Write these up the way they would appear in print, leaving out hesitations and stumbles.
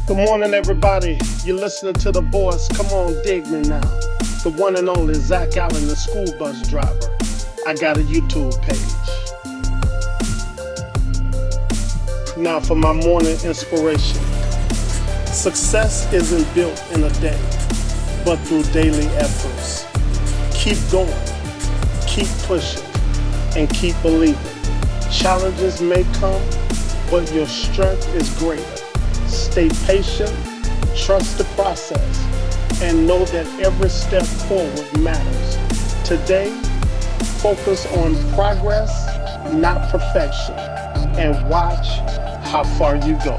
Good morning, everybody. You're listening to The Voice. Come on, dig me now. The one and only Zach Allen, the school bus driver. I got a YouTube page. Now for my morning inspiration. Success isn't built in a day, but through daily efforts. Keep going, keep pushing, and keep believing. Challenges may come, but your strength is greater. Stay patient, trust the process, and know that every step forward matters. Today, focus on progress, not perfection, and watch how far you go.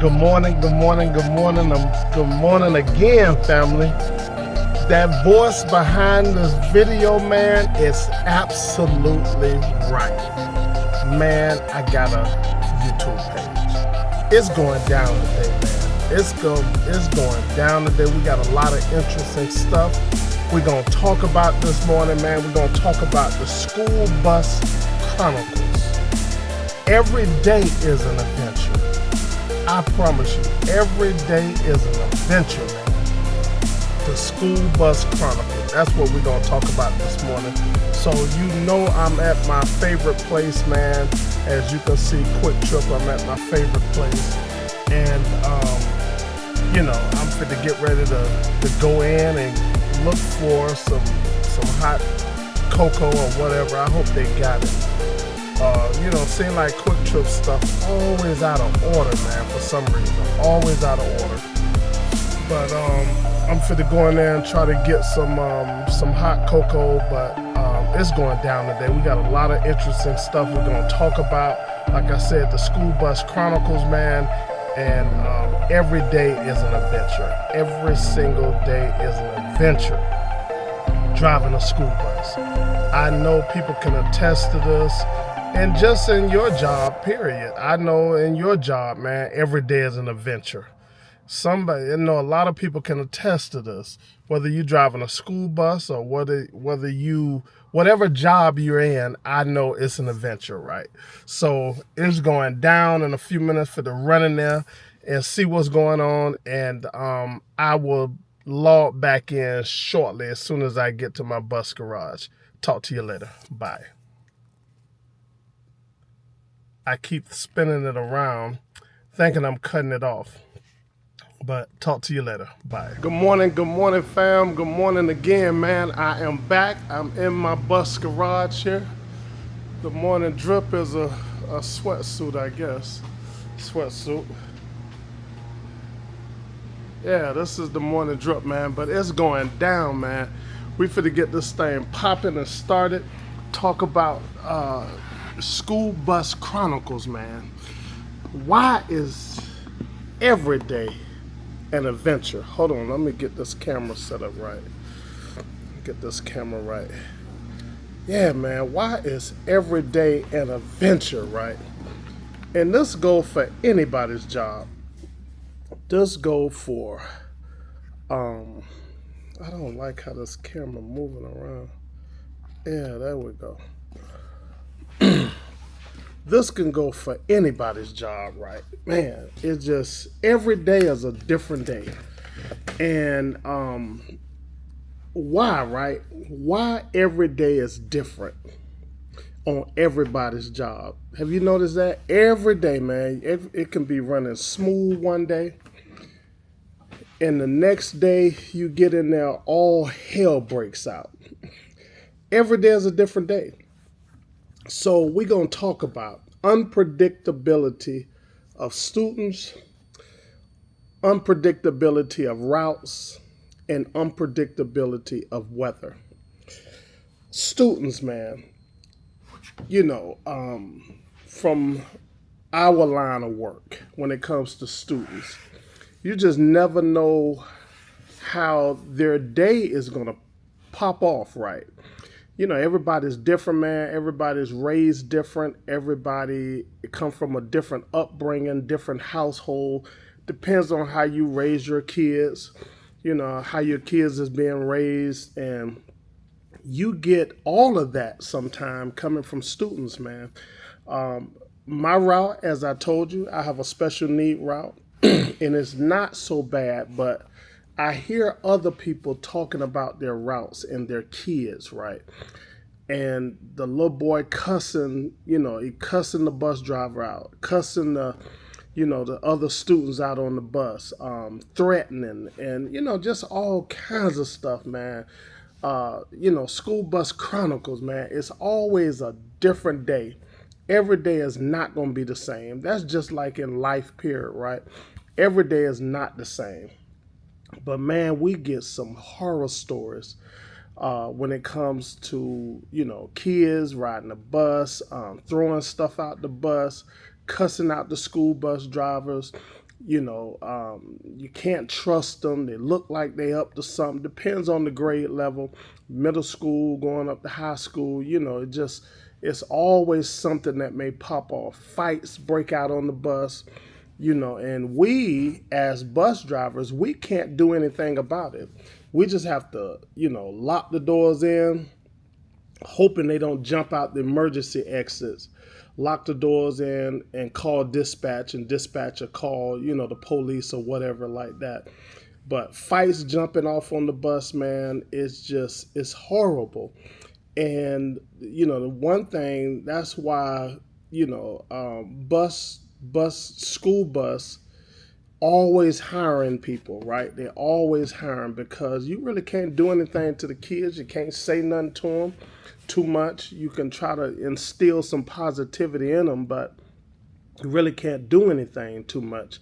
Good morning, good morning, good morning, good morning again, family. That voice behind this video, man, is absolutely right. Man, I got a YouTube page. It's going down today, man. It's going down today. We got a lot of interesting stuff we're going to talk about this morning, man. We're going to talk about the School Bus Chronicles. Every day is an adventure. I promise you, every day is an adventure, man. The School Bus Chronicles. That's what we're going to talk about this morning. So you know I'm at my favorite place, man. As you can see, Quick Trip, I'm at my favorite place. And, I'm fit to get ready to go in and look for some hot cocoa or whatever. I hope they got it. Seem like Quick Trip stuff always out of order, man, for some reason. Always out of order. But I'm fit to go in there and try to get some hot cocoa, but it's going down today. We got a lot of interesting stuff we're going to talk about. Like I said, the School Bus Chronicles, man, and every day is an adventure. Every single day is an adventure driving a school bus. I know people can attest to this, and just in your job, period. I know in your job, man, every day is an adventure. A lot of people can attest to this, whether you're driving a school bus or whatever job you're in, I know it's an adventure, right? So it's going down in a few minutes for the run in there and see what's going on. And I will log back in shortly as soon as I get to my bus garage. Talk to you later. Bye. I keep spinning it around, thinking I'm cutting it off. But talk to you later. Bye. Good morning, fam. Good morning again, man. I am back. I'm in my bus garage here. The morning drip is a sweatsuit, I guess. Sweatsuit. Yeah, this is the morning drip, man. But it's going down, man. We finna get this thing popping and started. Talk about School Bus Chronicles, man. Why is every day an adventure? Hold on, let me get this camera set up right. Yeah, man, why is every day an adventure, right? And this go for anybody's job. This go for, I don't like how this camera moving around. Yeah, there we go. This can go for anybody's job, right? Man, it's just every day is a different day. And why, right? Why every day is different on everybody's job? Have you noticed that? Every day, man, it can be running smooth one day. And the next day you get in there, all hell breaks out. Every day is a different day. So we're going to talk about unpredictability of students, unpredictability of routes, and unpredictability of weather. Students, man, from our line of work, when it comes to students, you just never know how their day is going to pop off, right? Everybody's different, man. Everybody's raised different. Everybody come from a different upbringing, different household. Depends on how you raise your kids, how your kids is being raised. And you get all of that sometime coming from students, man. My route, as I told you, I have a special need route, and it's not so bad, but I hear other people talking about their routes and their kids, right? And the little boy cussing, he cussing the bus driver out, cussing the other students out on the bus, threatening, and just all kinds of stuff, man. School bus chronicles, man. It's always a different day. Every day is not going to be the same. That's just like in life, period, right? Every day is not the same. But man, we get some horror stories when it comes to kids riding the bus, throwing stuff out the bus, cussing out the school bus drivers. You can't trust them. They look like they up to something. Depends on the grade level. Middle school going up to high school. It's always something that may pop off. Fights break out on the bus. And we as bus drivers, we can't do anything about it. We just have to, lock the doors in, hoping they don't jump out the emergency exits, lock the doors in and call dispatch, and dispatch will call, the police or whatever like that. But fights jumping off on the bus, man, it's horrible. And, the one thing, that's why, school bus, always hiring people, right? They're always hiring because you really can't do anything to the kids. You can't say nothing to them too much. You can try to instill some positivity in them, but you really can't do anything too much.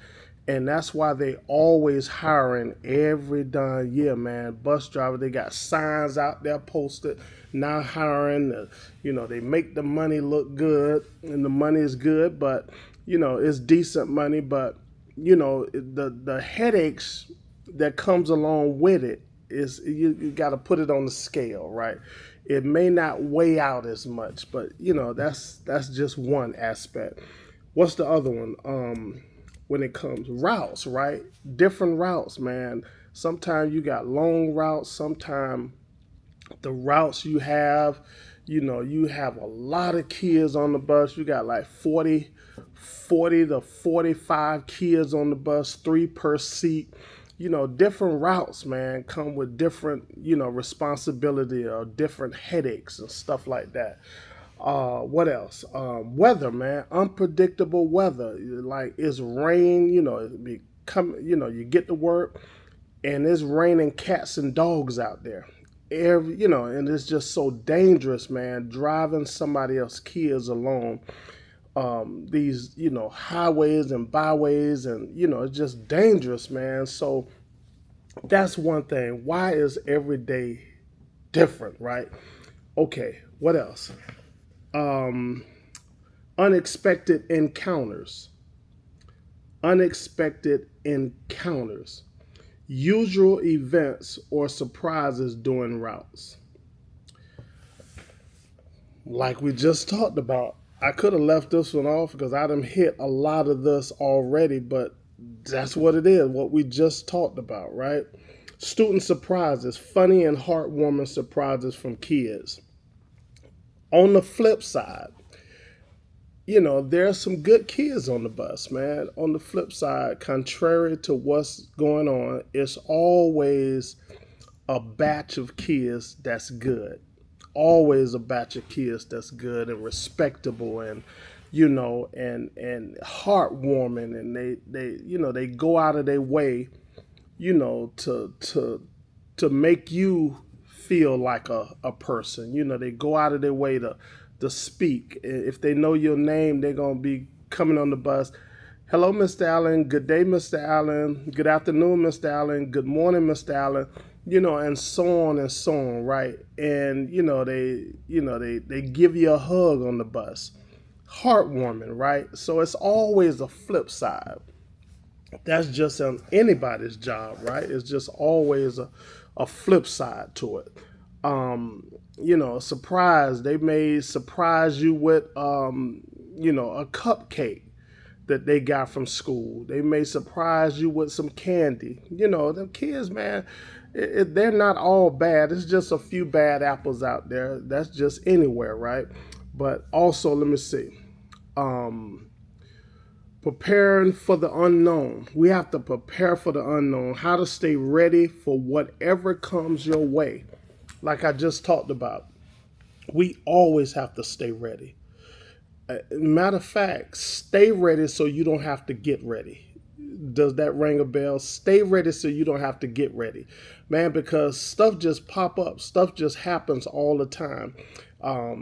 And that's why they always hiring every darn year, man. Bus driver, they got signs out there posted, now hiring. They make the money look good, and the money is good, but it's decent money. But the headaches that comes along with it is you got to put it on the scale, right? It may not weigh out as much, but that's just one aspect. What's the other one? When it comes routes, right? Different routes, man. Sometimes you got long routes. Sometimes the routes you have a lot of kids on the bus. You got like 40 to 45 kids on the bus, 3 per seat. Different routes, man, come with different, responsibility or different headaches and stuff like that. What else? Weather, man. Unpredictable weather. Like it's rain, it be you get to work and it's raining cats and dogs out there. And it's just so dangerous, man, driving somebody else's kids alone. These, highways and byways, and it's just dangerous, man. So that's one thing. Why is every day different, right? Okay, what else? Unexpected encounters. Unexpected encounters. Usual events or surprises during routes. Like we just talked about, I could have left this one off because I done hit a lot of this already, but that's what it is, what we just talked about, right? Student surprises, funny and heartwarming surprises from kids. On the flip side, there's some good kids on the bus, man. On the flip side, contrary to what's going on, it's always a batch of kids that's good. Always a batch of kids that's good and respectable and and heartwarming, and they go out of their way, to make you feel like a person. They go out of their way to speak. If they know your name, they're gonna be coming on the bus. Hello, Mr. Allen. Good day, Mr. Allen. Good afternoon, Mr. Allen. Good morning, Mr. Allen. And so on and so on, right? And they give you a hug on the bus. Heartwarming, right? So it's always a flip side. That's just on anybody's job, right? It's just always a flip side to it. Surprise. They may surprise you with a cupcake that they got from school. They may surprise you with some candy. Them kids, man, they're not all bad. It's just a few bad apples out there. That's just anywhere, right? But also, let me see. Preparing for the unknown. We have to prepare for the unknown. How to stay ready for whatever comes your way. Like I just talked about, we always have to stay ready. Matter of fact, stay ready so you don't have to get ready. Does that ring a bell? Stay ready so you don't have to get ready, man, because stuff just pop up. Stuff just happens all the time. For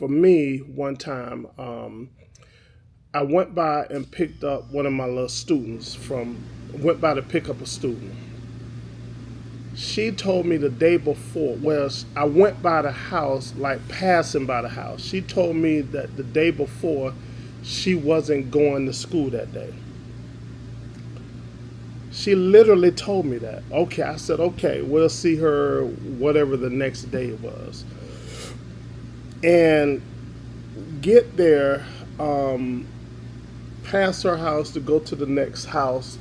me, one time, I went by and picked up one of my little students went by to pick up a student. She told me the day before, well, I went by the house, like passing by the house. She told me that the day before she wasn't going to school that day. She literally told me that. Okay, I said, okay, we'll see her whatever the next day was. And get there, past her house to go to the next house,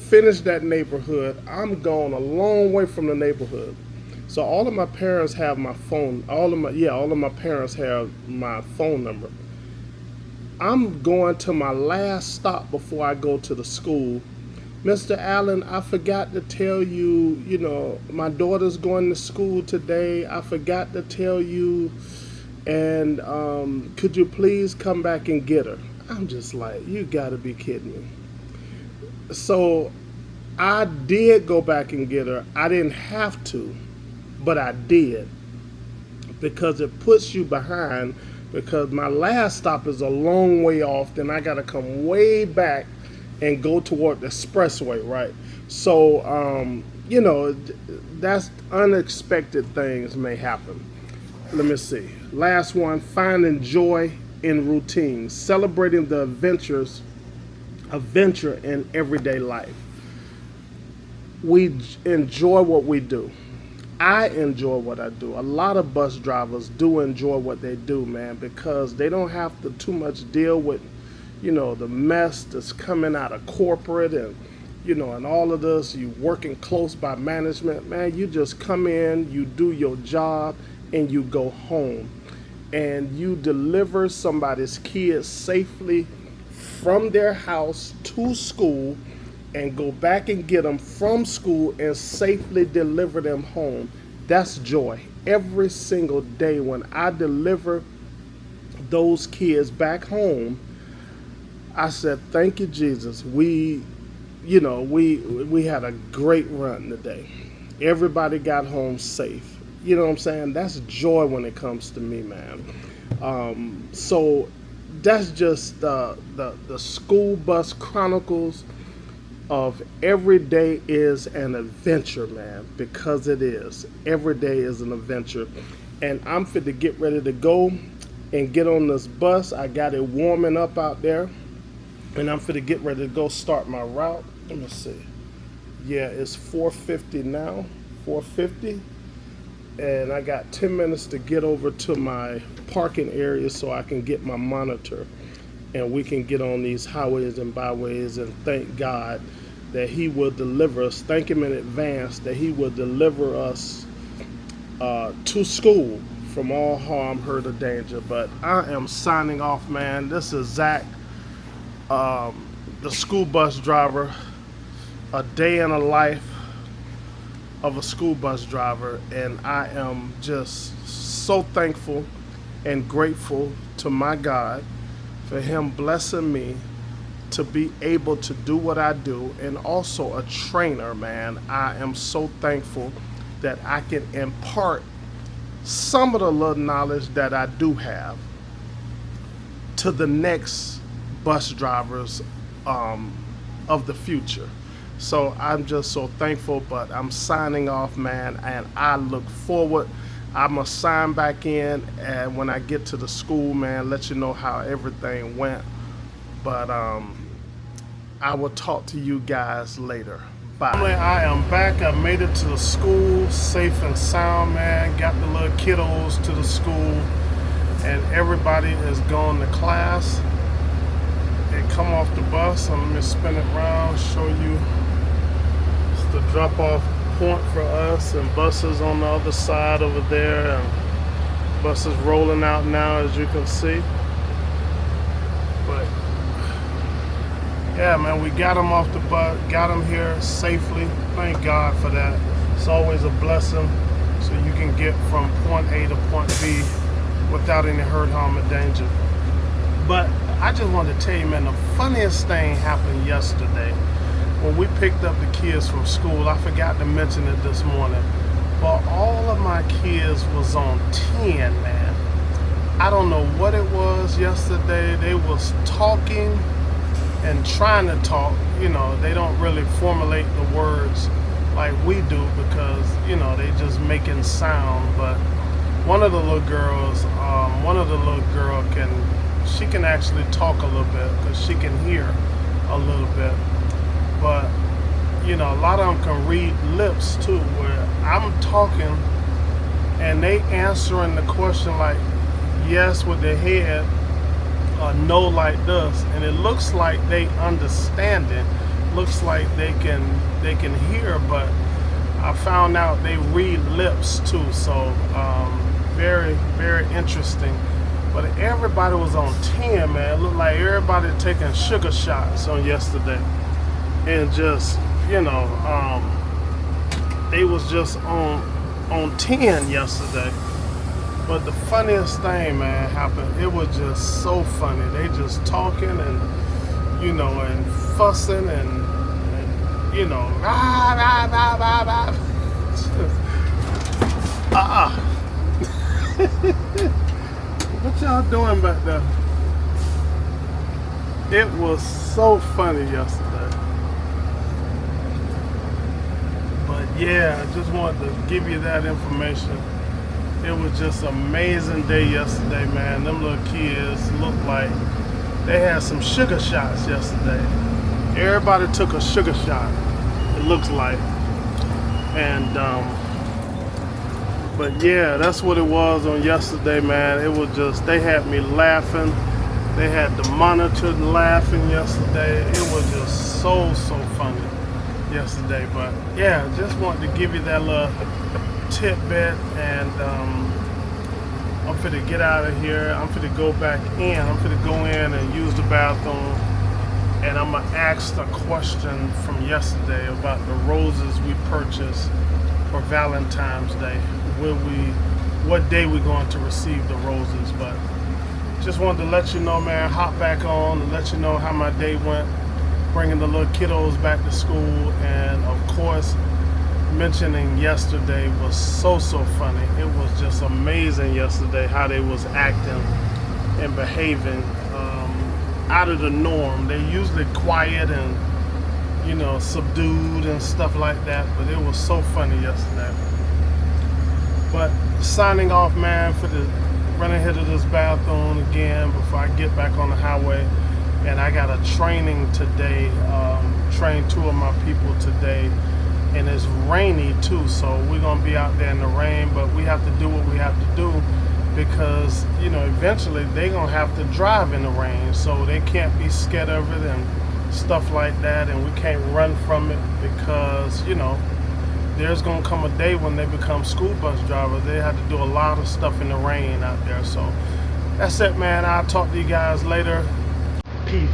finish that neighborhood. I'm gone a long way from the neighborhood. So all of my parents have my phone. All of my parents have my phone number. I'm going to my last stop before I go to the school. Mr. Allen, I forgot to tell you, my daughter's going to school today. I forgot to tell you, and could you please come back and get her? I'm just like, you gotta be kidding me. So I did go back and get her. I didn't have to, but I did, because it puts you behind, because my last stop is a long way off. Then I got to come way back and go toward the expressway, right? So, that's unexpected things may happen. Let me see. Last one, finding joy in routine, celebrating the adventure in everyday life. We enjoy what we do. I enjoy what I do. A lot of bus drivers do enjoy what they do, man, because they don't have to too much deal with, the mess that's coming out of corporate and, and all of this. You working close by management, man. You just come in, you do your job, and you go home. And you deliver somebody's kids safely from their house to school, and go back and get them from school and safely deliver them home. That's joy. Every single day when I deliver those kids back home, I said, thank you, Jesus. We had a great run today. Everybody got home safe. You know what I'm saying? That's joy when it comes to me, man. So that's just the school bus chronicles of every day is an adventure, man, because it is. Every day is an adventure. And I'm fit to get ready to go and get on this bus. I got it warming up out there, and I'm fit to get ready to go start my route. Let me see. Yeah, it's 4:50 now, 4:50. And I got 10 minutes to get over to my parking area so I can get my monitor, and we can get on these highways and byways and thank God that He will deliver us. Thank Him in advance that He will deliver us to school from all harm, hurt, or danger. But I am signing off, man. This is Zach, the school bus driver. A day in a life of a school bus driver, and I am just so thankful and grateful to my God for Him blessing me to be able to do what I do, and also a trainer, man. I am so thankful that I can impart some of the little knowledge that I do have to the next bus drivers of the future. So I'm just so thankful, but I'm signing off, man, and I look forward. I'm going to sign back in, and when I get to the school, man, let you know how everything went. But I will talk to you guys later. Bye. I am back. I made it to the school safe and sound, man. Got the little kiddos to the school, and everybody is going to class. They come off the bus, and let me spin it around, show you. It's the drop-off point for us, and buses on the other side over there. And Bus is rolling out now, as you can see. But yeah, man, we got them off the bus, got them here safely. Thank God for that. It's always a blessing, so you can get from point A to point B without any hurt, harm, or danger. But I just wanted to tell you, man, the funniest thing happened yesterday when we picked up the kids from school. I forgot to mention it this morning, but all of my kids was on 10, man. I don't know what it was yesterday. They was talking and trying to talk. You know, they don't really formulate the words like we do because, you know, they just making sound. But one of the little girls she can actually talk a little bit because she can hear a little bit. But, you know, a lot of them can read lips too, where I'm talking and they answering the question like yes with their head or no like this, and it looks like they understand it, looks like they can hear, but I found out they read lips too. So very, very interesting. But everybody was on 10, man. It looked like everybody taking sugar shots on yesterday. And just, you know, they was just on 10 yesterday. But the funniest thing, man, happened. It was just so funny. They just talking and, you know, and fussing and you know, rah, rah, rah, rah, rah. What y'all doing back there? It was so funny yesterday. But yeah, I just wanted to give you that information. It was just an amazing day yesterday, man. Them little kids looked like they had some sugar shots yesterday. Everybody took a sugar shot, it looks like. And but yeah, that's what it was on yesterday, man. It was just, they had me laughing. They had the monitor laughing yesterday. It was just so funny yesterday. But yeah, just wanted to give you that little tidbit. And I'm finna get out of here. I'm finna go back in. I'm finna go in and use the bathroom. And I'm gonna ask the question from yesterday about the roses we purchased for Valentine's Day. What day we going to receive the roses? But just wanted to let you know, man, hop back on and let you know how my day went, bringing the little kiddos back to school. And of course, mentioning yesterday was so funny. It was just amazing yesterday how they was acting and behaving out of the norm. They're usually quiet and, you know, subdued and stuff like that, but it was so funny yesterday. But signing off, man, for the running here to this bathroom again before I get back on the highway. And I got a training today, train 2 of my people today, and it's rainy too, so we're gonna be out there in the rain, but we have to do what we have to do because, you know, eventually they're gonna have to drive in the rain, so they can't be scared of it and stuff like that, and we can't run from it because, you know, there's gonna come a day when they become school bus drivers. They have to do a lot of stuff in the rain out there. So that's it, man. I'll talk to you guys later. Peace.